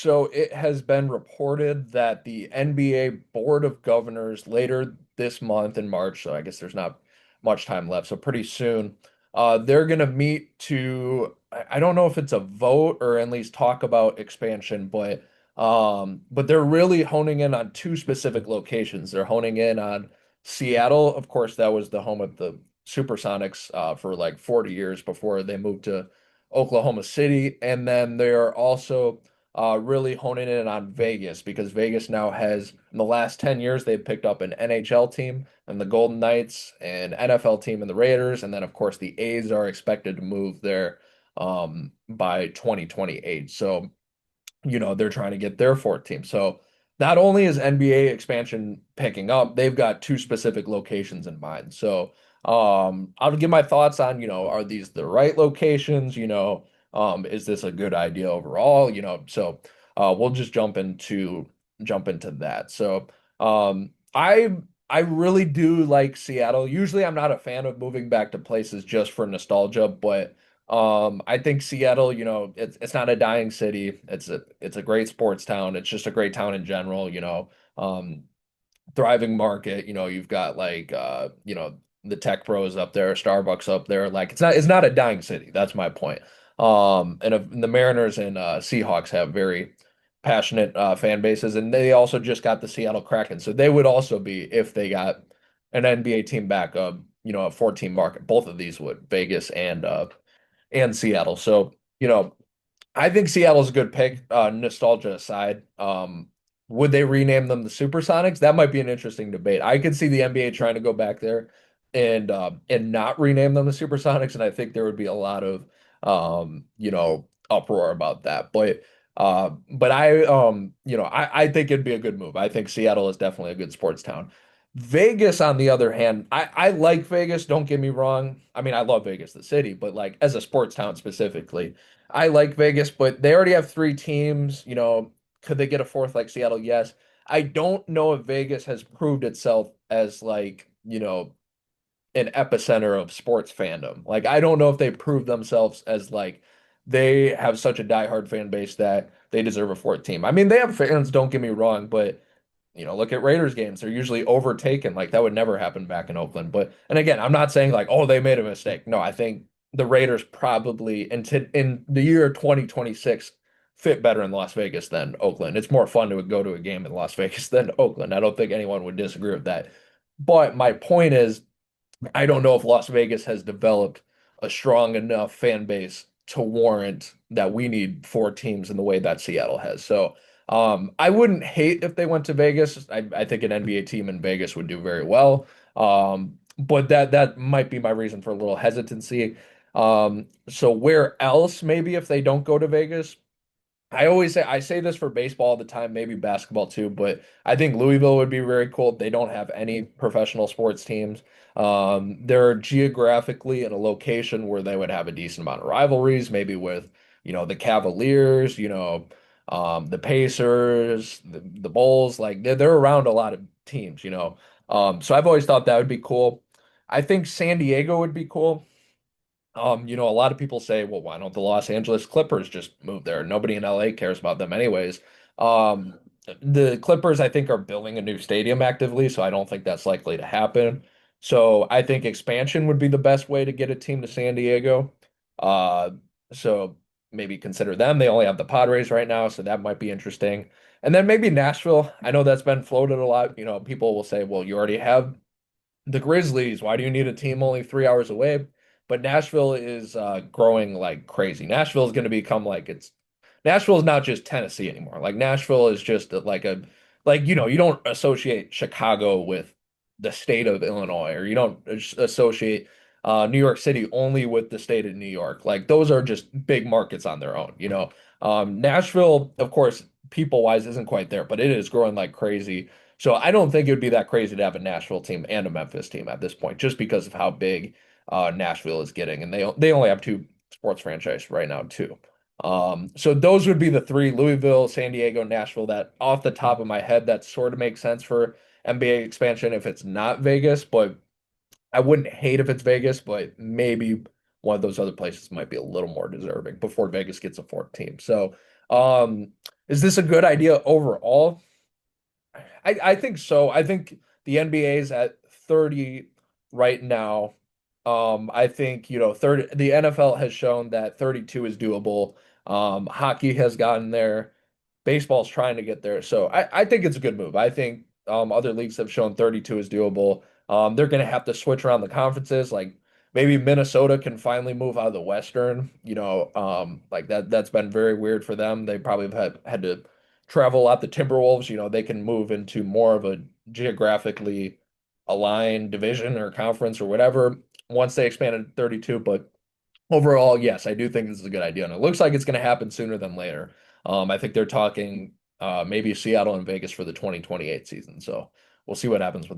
So it has been reported that the NBA Board of Governors later this month in March, so I guess there's not much time left, so pretty soon, they're going to meet to, I don't know if it's a vote or at least talk about expansion, but they're really honing in on two specific locations. They're honing in on Seattle. Of course, that was the home of the Supersonics for like 40 years before they moved to Oklahoma City. And then they're also really honing in on Vegas because Vegas now has, in the last 10 years, they've picked up an NHL team and the Golden Knights, an NFL team and the Raiders. And then, of course, the A's are expected to move there by 2028. So, they're trying to get their fourth team. So not only is NBA expansion picking up, they've got two specific locations in mind. So I'll give my thoughts on, are these the right locations? Is this a good idea overall? We'll just jump into that. So I really do like Seattle. Usually I'm not a fan of moving back to places just for nostalgia, but I think Seattle, it's not a dying city. It's a great sports town. It's just a great town in general, thriving market. You've got like the tech pros up there, Starbucks up there. Like it's not a dying city. That's my point. And the Mariners and Seahawks have very passionate fan bases, and they also just got the Seattle Kraken. So they would also be if they got an NBA team back, a 14 market. Both of these would Vegas and Seattle. So, I think Seattle's a good pick, nostalgia aside. Would they rename them the Supersonics? That might be an interesting debate. I could see the NBA trying to go back there and not rename them the Supersonics, and I think there would be a lot of uproar about that. But I think it'd be a good move. I think Seattle is definitely a good sports town. Vegas, on the other hand, I like Vegas, don't get me wrong. I mean, I love Vegas, the city, but like as a sports town specifically, I like Vegas, but they already have three teams. Could they get a fourth like Seattle? Yes. I don't know if Vegas has proved itself as like, an epicenter of sports fandom. Like, I don't know if they proved themselves as like they have such a diehard fan base that they deserve a fourth team. I mean, they have fans, don't get me wrong, but look at Raiders games. They're usually overtaken. Like that would never happen back in Oakland. And again, I'm not saying like, oh, they made a mistake. No, I think the Raiders probably in the year 2026 fit better in Las Vegas than Oakland. It's more fun to go to a game in Las Vegas than Oakland. I don't think anyone would disagree with that. But my point is, I don't know if Las Vegas has developed a strong enough fan base to warrant that we need four teams in the way that Seattle has. So I wouldn't hate if they went to Vegas. I think an NBA team in Vegas would do very well. But that might be my reason for a little hesitancy. So where else maybe if they don't go to Vegas? I say this for baseball all the time, maybe basketball too, but I think Louisville would be very cool. They don't have any professional sports teams. They're geographically in a location where they would have a decent amount of rivalries, maybe with, the Cavaliers, the Pacers, the Bulls. Like they're around a lot of teams. So I've always thought that would be cool. I think San Diego would be cool. A lot of people say, well, why don't the Los Angeles Clippers just move there? Nobody in LA cares about them anyways. The Clippers, I think, are building a new stadium actively, so I don't think that's likely to happen. So I think expansion would be the best way to get a team to San Diego. Uh, so maybe consider them. They only have the Padres right now, so that might be interesting. And then maybe Nashville. I know that's been floated a lot. People will say, well, you already have the Grizzlies. Why do you need a team only 3 hours away? But Nashville is growing like crazy. Nashville is going to become like Nashville is not just Tennessee anymore. Like Nashville is just you don't associate Chicago with the state of Illinois, or you don't associate New York City only with the state of New York. Like those are just big markets on their own. Nashville, of course, people wise isn't quite there, but it is growing like crazy. So I don't think it would be that crazy to have a Nashville team and a Memphis team at this point, just because of how big Nashville is getting, and they only have two sports franchise right now too. So those would be the three: Louisville, San Diego, Nashville. That off the top of my head, that sort of makes sense for NBA expansion if it's not Vegas, but I wouldn't hate if it's Vegas, but maybe one of those other places might be a little more deserving before Vegas gets a fourth team. So, Is this a good idea overall? I think so. I think the NBA is at 30 right now. I think, 30, the NFL has shown that 32 is doable. Hockey has gotten there. Baseball's trying to get there. So I think it's a good move. I think other leagues have shown 32 is doable. They're going to have to switch around the conferences. Like maybe Minnesota can finally move out of the Western. Like that's been very weird for them. They probably have had to travel a lot. The Timberwolves, they can move into more of a geographically aligned division or conference or whatever once they expanded to 32. But overall, yes, I do think this is a good idea. And it looks like it's going to happen sooner than later. I think they're talking maybe Seattle and Vegas for the 2028 season. So we'll see what happens with that.